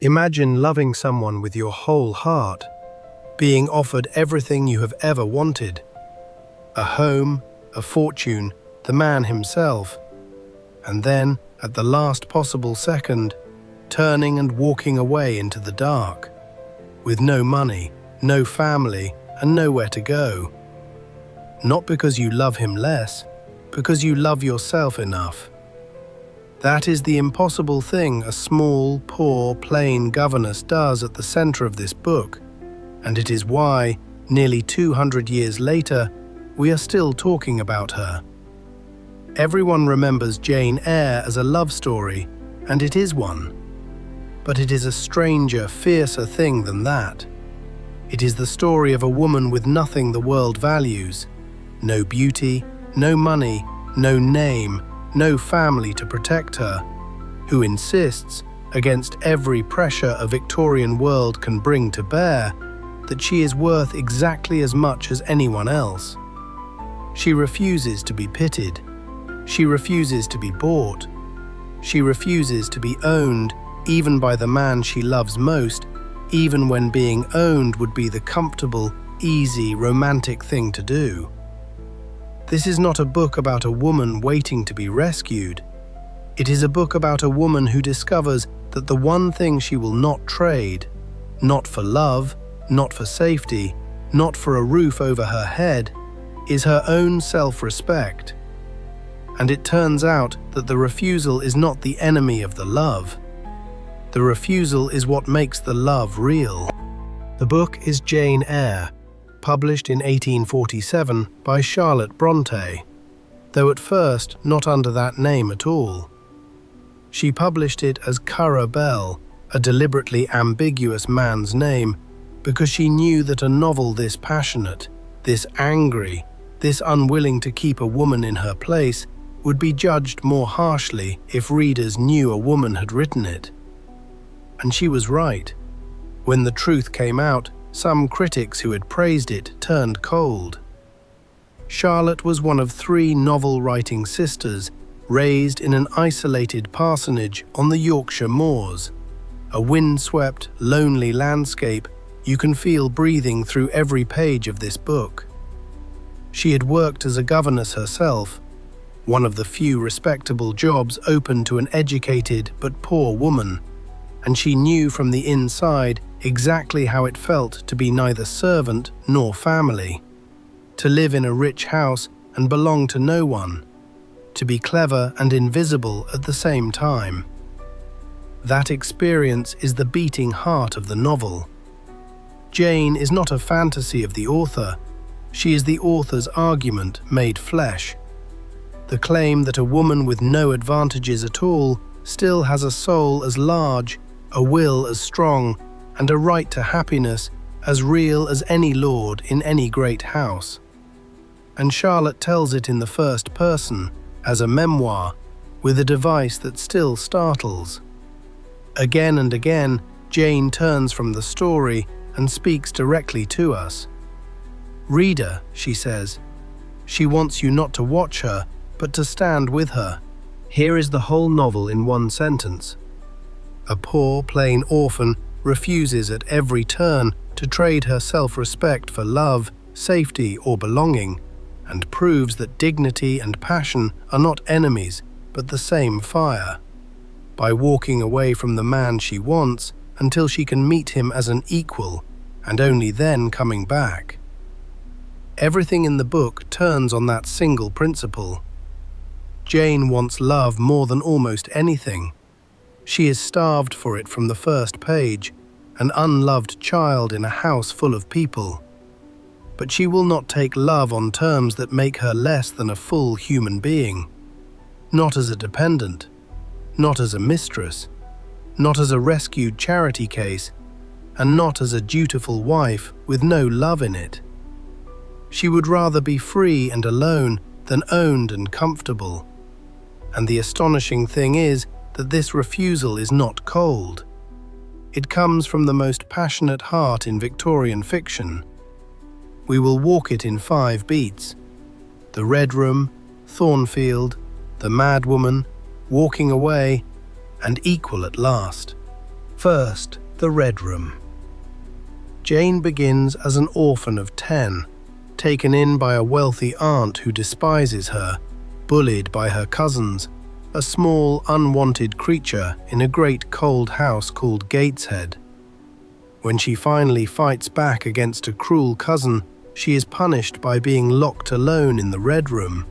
Imagine loving someone with your whole heart, being offered everything you have ever wanted: a home, a fortune, the man himself, and then, at the last possible second, turning and walking away into the dark, with no money, no family, and nowhere to go. Not because you love him less, because you love yourself enough. That is the impossible thing a small, poor, plain governess does at the center of this book, and it is why, nearly 200 years later, we are still talking about her. Everyone remembers Jane Eyre as a love story, and it is one. But it is a stranger, fiercer thing than that. It is the story of a woman with nothing the world values: no beauty, no money, no name, no family to protect her, who insists, against every pressure a Victorian world can bring to bear, that she is worth exactly as much as anyone else. She refuses to be pitied. She refuses to be bought. She refuses to be owned, even by the man she loves most, even when being owned would be the comfortable, easy, romantic thing to do. This is not a book about a woman waiting to be rescued. It is a book about a woman who discovers that the one thing she will not trade, not for love, not for safety, not for a roof over her head, is her own self-respect. And it turns out that the refusal is not the enemy of the love. The refusal is what makes the love real. The book is Jane Eyre, published in 1847 by Charlotte Bronte, though at first not under that name at all. She published it as Currer, a deliberately ambiguous man's name, because she knew that a novel this passionate, this angry, this unwilling to keep a woman in her place would be judged more harshly if readers knew a woman had written it. And she was right. When the truth came out, some critics who had praised it turned cold. Charlotte was one of 3 novel-writing sisters raised in an isolated parsonage on the Yorkshire moors, a windswept, lonely landscape you can feel breathing through every page of this book. She had worked as a governess herself, one of the few respectable jobs open to an educated but poor woman, and she knew from the inside exactly how it felt to be neither servant nor family, to live in a rich house and belong to no one, to be clever and invisible at the same time. That experience is the beating heart of the novel. Jane is not a fantasy of the author, she is the author's argument made flesh. The claim that a woman with no advantages at all still has a soul as large, a will as strong, and a right to happiness as real as any lord in any great house. And Charlotte tells it in the first person, as a memoir, with a device that still startles. Again and again, Jane turns from the story and speaks directly to us. "Reader," she says, she wants you not to watch her, but to stand with her. Here is the whole novel in one sentence. A poor, plain orphan refuses at every turn to trade her self-respect for love, safety, or belonging, and proves that dignity and passion are not enemies, but the same fire, by walking away from the man she wants until she can meet him as an equal, and only then coming back. Everything in the book turns on that single principle. Jane wants love more than almost anything. She is starved for it from the first page, an unloved child in a house full of people. But she will not take love on terms that make her less than a full human being. Not as a dependent, not as a mistress, not as a rescued charity case, and not as a dutiful wife with no love in it. She would rather be free and alone than owned and comfortable. And the astonishing thing is that this refusal is not cold. It comes from the most passionate heart in Victorian fiction. We will walk it in 5 beats. The Red Room, Thornfield, the madwoman, walking away, and equal at last. First, the Red Room. Jane begins as an orphan of 10, taken in by a wealthy aunt who despises her, bullied by her cousins, a small, unwanted creature in a great cold house called Gateshead. When she finally fights back against a cruel cousin, she is punished by being locked alone in the Red Room,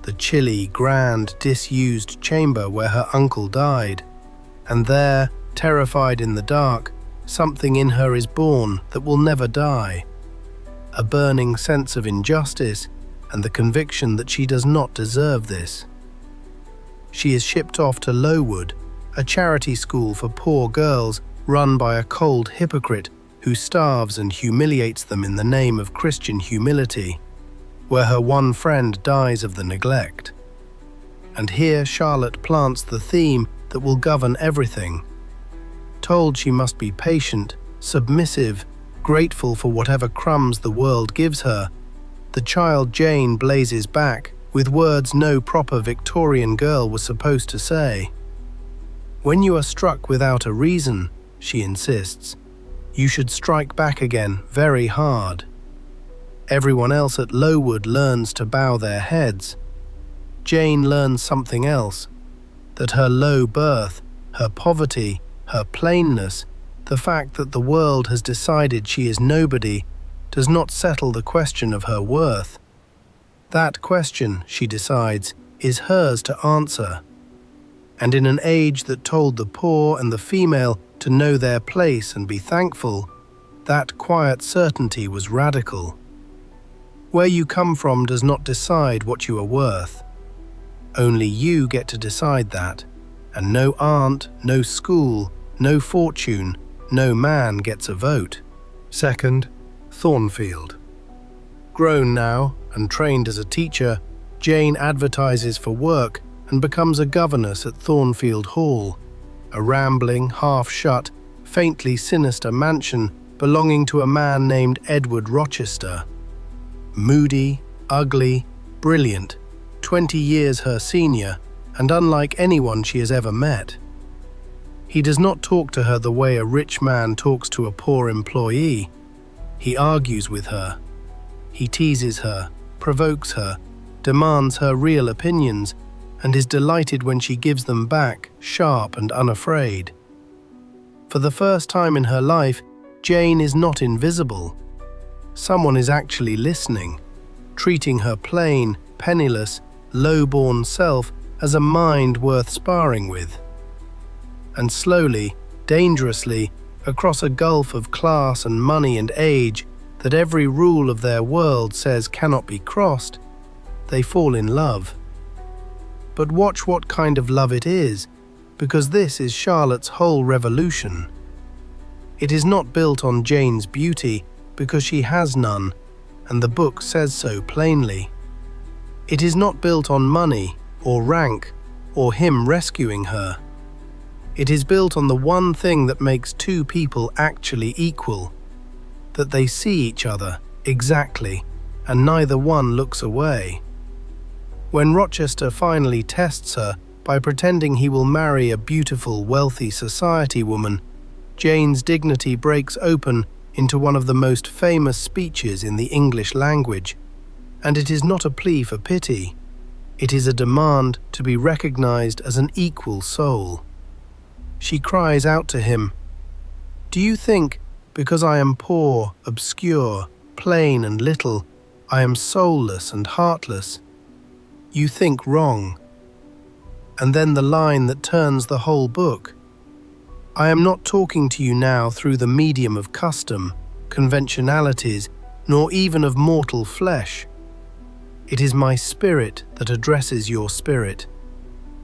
the chilly, grand, disused chamber where her uncle died. And there, terrified in the dark, something in her is born that will never die. A burning sense of injustice and the conviction that she does not deserve this. She is shipped off to Lowood, a charity school for poor girls run by a cold hypocrite who starves and humiliates them in the name of Christian humility, where her one friend dies of the neglect. And here Charlotte plants the theme that will govern everything. Told she must be patient, submissive, grateful for whatever crumbs the world gives her, the child Jane blazes back with words no proper Victorian girl was supposed to say. When you are struck without a reason, she insists, you should strike back again very hard. Everyone else at Lowood learns to bow their heads. Jane learns something else, that her low birth, her poverty, her plainness, the fact that the world has decided she is nobody, does not settle the question of her worth. That question, she decides, is hers to answer. And in an age that told the poor and the female to know their place and be thankful, that quiet certainty was radical. Where you come from does not decide what you are worth. Only you get to decide that, and no aunt, no school, no fortune, no man gets a vote. Second, Thornfield. Grown now and trained as a teacher, Jane advertises for work and becomes a governess at Thornfield Hall, a rambling, half-shut, faintly sinister mansion belonging to a man named Edward Rochester. Moody, ugly, brilliant, 20 years her senior, and unlike anyone she has ever met. He does not talk to her the way a rich man talks to a poor employee. He argues with her. He teases her, provokes her, demands her real opinions, and is delighted when she gives them back, sharp and unafraid. For the first time in her life, Jane is not invisible. Someone is actually listening, treating her plain, penniless, low-born self as a mind worth sparring with. And slowly, dangerously, across a gulf of class and money and age that every rule of their world says cannot be crossed, they fall in love. But watch what kind of love it is, because this is Charlotte's whole revolution. It is not built on Jane's beauty, because she has none, and the book says so plainly. It is not built on money, or rank, or him rescuing her. It is built on the one thing that makes two people actually equal, that they see each other, exactly, and neither one looks away. When Rochester finally tests her by pretending he will marry a beautiful, wealthy society woman, Jane's dignity breaks open into one of the most famous speeches in the English language, and it is not a plea for pity. It is a demand to be recognized as an equal soul. She cries out to him, "Do you think, because I am poor, obscure, plain and little, I am soulless and heartless? You think wrong." And then the line that turns the whole book. I am not talking to you now through the medium of custom, conventionalities, nor even of mortal flesh. It is my spirit that addresses your spirit,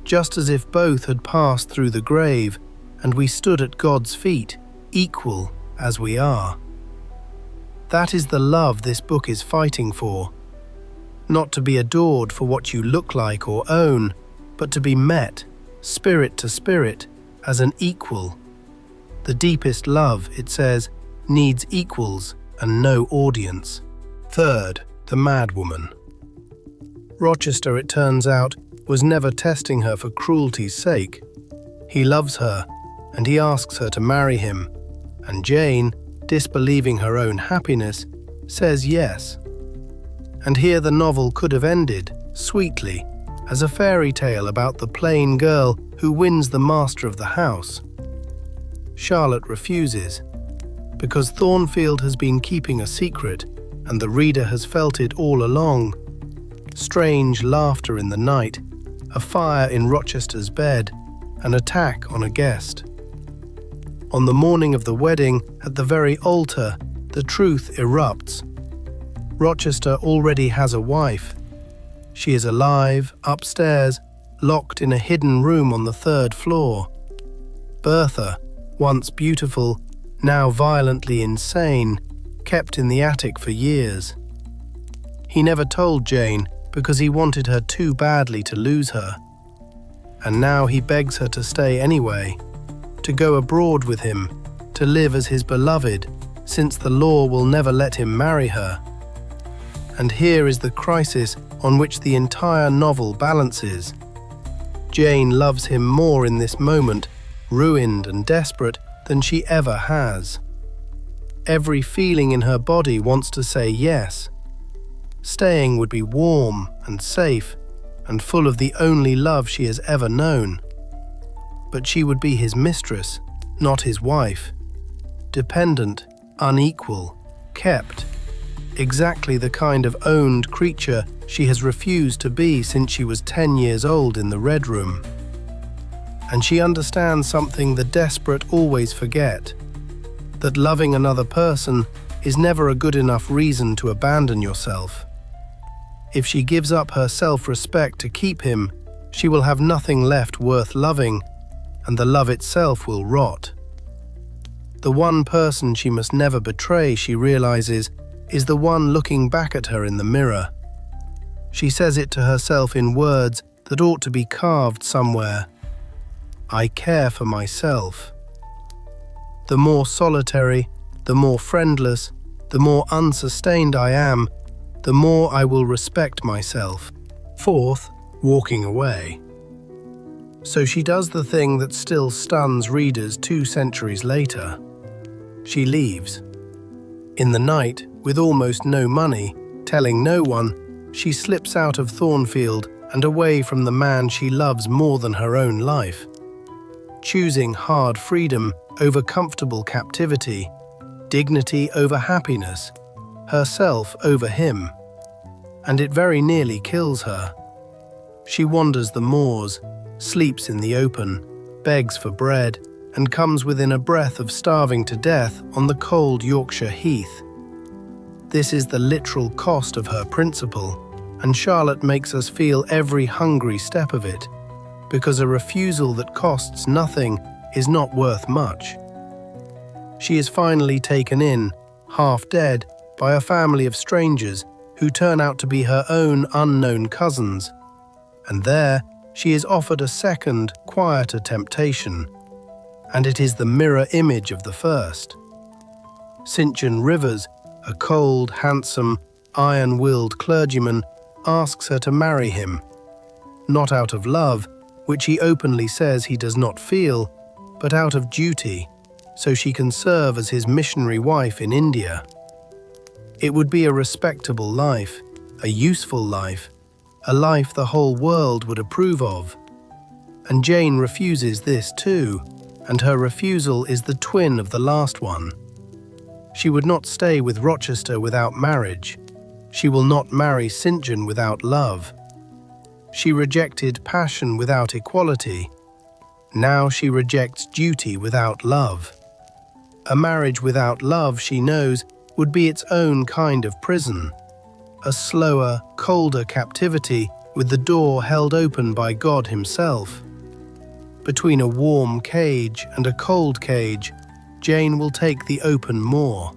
just as if both had passed through the grave and we stood at God's feet, equal as we are. That is the love this book is fighting for. Not to be adored for what you look like or own, but to be met, spirit to spirit, as an equal. The deepest love, it says, needs equals and no audience. Third, the madwoman. Rochester, it turns out, was never testing her for cruelty's sake. He loves her, and he asks her to marry him, and Jane, disbelieving her own happiness, says yes. And here the novel could have ended, sweetly, as a fairy tale about the plain girl who wins the master of the house. Charlotte refuses, because Thornfield has been keeping a secret, and the reader has felt it all along. Strange laughter in the night, a fire in Rochester's bed, an attack on a guest. On the morning of the wedding, at the very altar, the truth erupts. Rochester already has a wife. She is alive, upstairs, locked in a hidden room on the 3rd floor. Bertha, once beautiful, now violently insane, kept in the attic for years. He never told Jane because he wanted her too badly to lose her. And now he begs her to stay anyway, to go abroad with him, to live as his beloved, since the law will never let him marry her. And here is the crisis on which the entire novel balances. Jane loves him more in this moment, ruined and desperate, than she ever has. Every feeling in her body wants to say yes. Staying would be warm and safe and full of the only love she has ever known. But she would be his mistress, not his wife. Dependent, unequal, kept. Exactly the kind of owned creature she has refused to be since she was 10 years old in the Red Room. And she understands something the desperate always forget, that loving another person is never a good enough reason to abandon yourself. If she gives up her self-respect to keep him, she will have nothing left worth loving, and the love itself will rot. The one person she must never betray, she realizes, is the one looking back at her in the mirror. She says it to herself in words that ought to be carved somewhere. I care for myself. The more solitary, the more friendless, the more unsustained I am, the more I will respect myself. 4th, walking away. So she does the thing that still stuns readers 2 centuries later. She leaves. In the night, with almost no money, telling no one, she slips out of Thornfield and away from the man she loves more than her own life. Choosing hard freedom over comfortable captivity, dignity over happiness, herself over him. And it very nearly kills her. She wanders the moors, sleeps in the open, begs for bread, and comes within a breath of starving to death on the cold Yorkshire heath. This is the literal cost of her principle, and Charlotte makes us feel every hungry step of it, because a refusal that costs nothing is not worth much. She is finally taken in, half dead, by a family of strangers who turn out to be her own unknown cousins, and there she is offered a second, quieter temptation, and it is the mirror image of the first. St. John Rivers, a cold, handsome, iron-willed clergyman, asks her to marry him, not out of love, which he openly says he does not feel, but out of duty, so she can serve as his missionary wife in India. It would be a respectable life, a useful life, a life the whole world would approve of. And Jane refuses this too, and her refusal is the twin of the last one. She would not stay with Rochester without marriage. She will not marry St. John without love. She rejected passion without equality. Now she rejects duty without love. A marriage without love, she knows, would be its own kind of prison. A slower, colder captivity with the door held open by God himself. Between a warm cage and a cold cage, Jane will take the open more.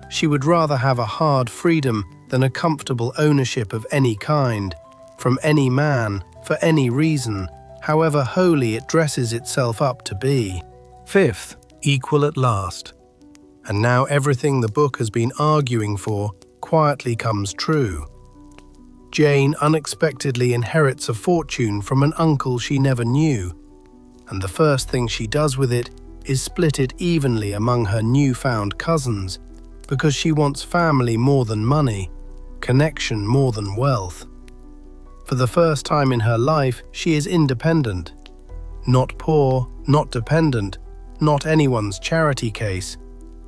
She would rather have a hard freedom than a comfortable ownership of any kind, from any man, for any reason, however holy it dresses itself up to be. 5th, equal at last. And now everything the book has been arguing for quietly comes true. Jane unexpectedly inherits a fortune from an uncle she never knew. and the first thing she does with it is split it evenly among her newfound cousins, because she wants family more than money, connection more than wealth. For the first time in her life, she is independent. Not poor, not dependent, not anyone's charity case,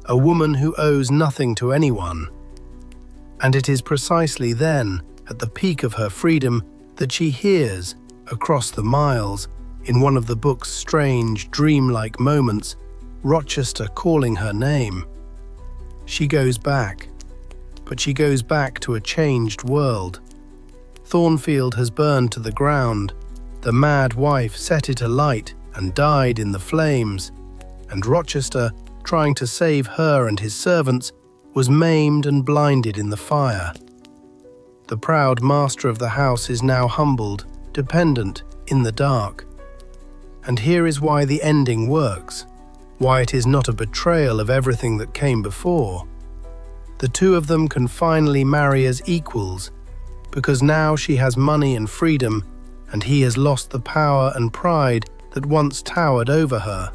a woman who owes nothing to anyone. And it is precisely then, at the peak of her freedom, that she hears, across the miles, in one of the book's strange, dreamlike moments, Rochester calling her name. She goes back, but she goes back to a changed world. Thornfield has burned to the ground, the mad wife set it alight and died in the flames, and Rochester, trying to save her and his servants, was maimed and blinded in the fire. The proud master of the house is now humbled, dependent, in the dark. And here is why the ending works, why it is not a betrayal of everything that came before. The two of them can finally marry as equals, because now she has money and freedom, and he has lost the power and pride that once towered over her.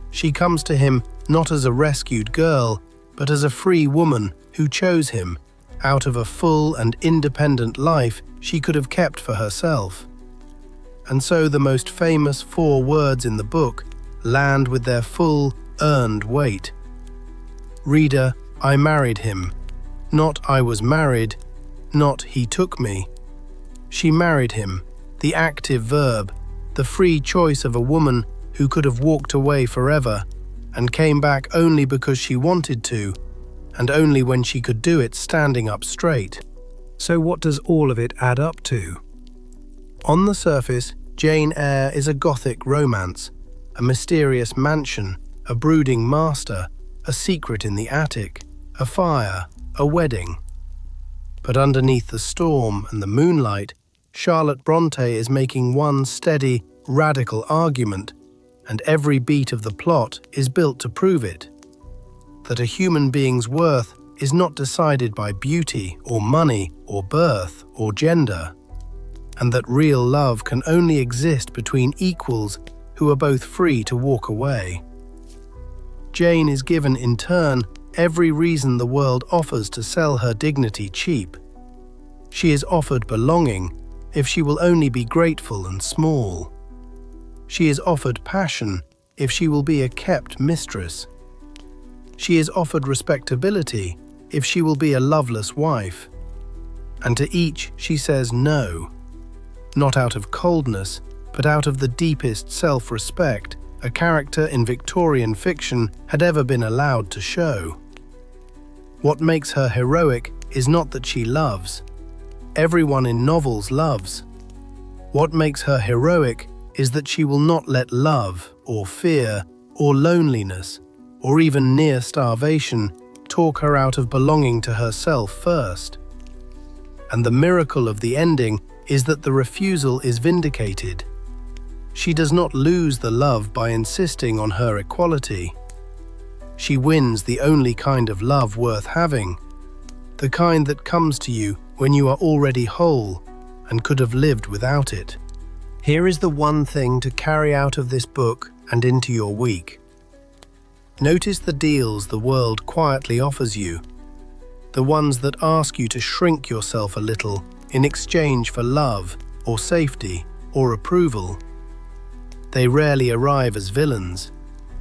She comes to him not as a rescued girl, but as a free woman who chose him, out of a full and independent life she could have kept for herself. And so the most famous 4 words in the book land with their full, earned weight. Reader, I married him. Not I was married, not he took me. She married him, the active verb, the free choice of a woman who could have walked away forever, and came back only because she wanted to, and only when she could do it standing up straight. So what does all of it add up to? On the surface, Jane Eyre is a Gothic romance, a mysterious mansion, a brooding master, a secret in the attic, a fire, a wedding. But underneath the storm and the moonlight, Charlotte Bronte is making one steady, radical argument, and every beat of the plot is built to prove it. That a human being's worth is not decided by beauty or money or birth or gender, and that real love can only exist between equals who are both free to walk away. Jane is given, in turn, every reason the world offers to sell her dignity cheap. She is offered belonging if she will only be grateful and small. She is offered passion if she will be a kept mistress. She is offered respectability if she will be a loveless wife. And to each she says no, not out of coldness, but out of the deepest self-respect a character in Victorian fiction had ever been allowed to show. What makes her heroic is not that she loves. Everyone in novels loves. What makes her heroic is that she will not let love, or fear, or loneliness, or even near starvation talk her out of belonging to herself first. And the miracle of the ending is that the refusal is vindicated. She does not lose the love by insisting on her equality. She wins the only kind of love worth having, the kind that comes to you when you are already whole and could have lived without it. Here is the one thing to carry out of this book and into your week. Notice the deals the world quietly offers you, the ones that ask you to shrink yourself a little in exchange for love or safety or approval. They rarely arrive as villains.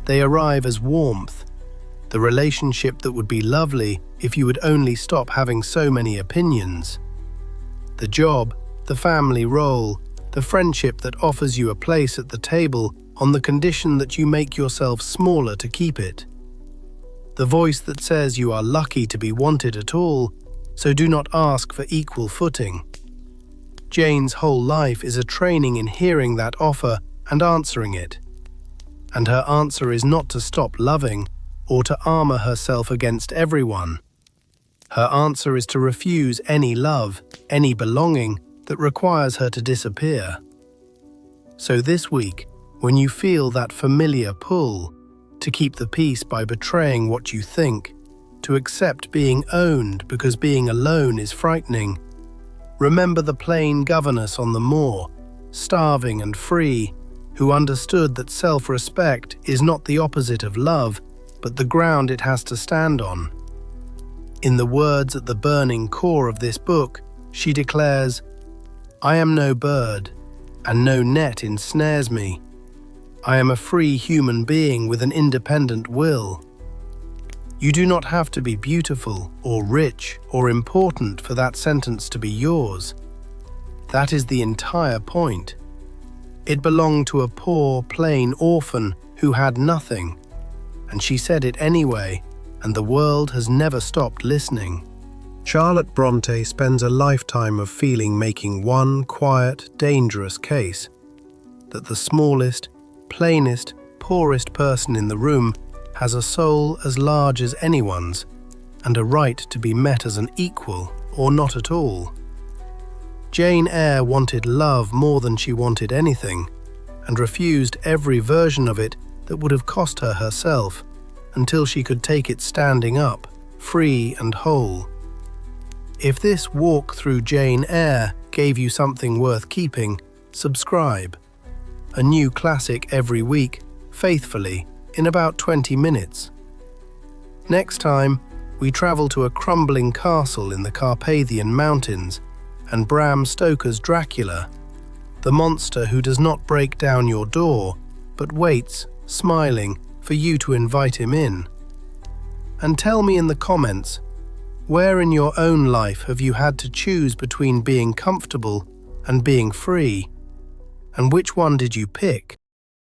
They arrive as warmth, the relationship that would be lovely if you would only stop having so many opinions. The job, the family role, the friendship that offers you a place at the table on the condition that you make yourself smaller to keep it. The voice that says you are lucky to be wanted at all, so do not ask for equal footing. Jane's whole life is a training in hearing that offer and answering it. And her answer is not to stop loving or to armor herself against everyone. Her answer is to refuse any love, any belonging that requires her to disappear. So this week, when you feel that familiar pull, to keep the peace by betraying what you think, to accept being owned because being alone is frightening, remember the plain governess on the moor, starving and free, who understood that self-respect is not the opposite of love, but the ground it has to stand on. In the words at the burning core of this book, she declares, "I am no bird, and no net ensnares me. I am a free human being with an independent will." You do not have to be beautiful or rich or important for that sentence to be yours. That is the entire point. It belonged to a poor, plain orphan who had nothing, and she said it anyway, and the world has never stopped listening. Charlotte Bronte spends a lifetime of feeling making one quiet, dangerous case, that the smallest, plainest, poorest person in the room has a soul as large as anyone's, and a right to be met as an equal or not at all. Jane Eyre wanted love more than she wanted anything, and refused every version of it that would have cost her herself, until she could take it standing up, free and whole. If this walk through Jane Eyre gave you something worth keeping, subscribe. A new classic every week, faithfully, in about 20 minutes. Next time, we travel to a crumbling castle in the Carpathian Mountains and Bram Stoker's Dracula, the monster who does not break down your door, but waits, smiling, for you to invite him in. And tell me in the comments, where in your own life have you had to choose between being comfortable and being free? And which one did you pick?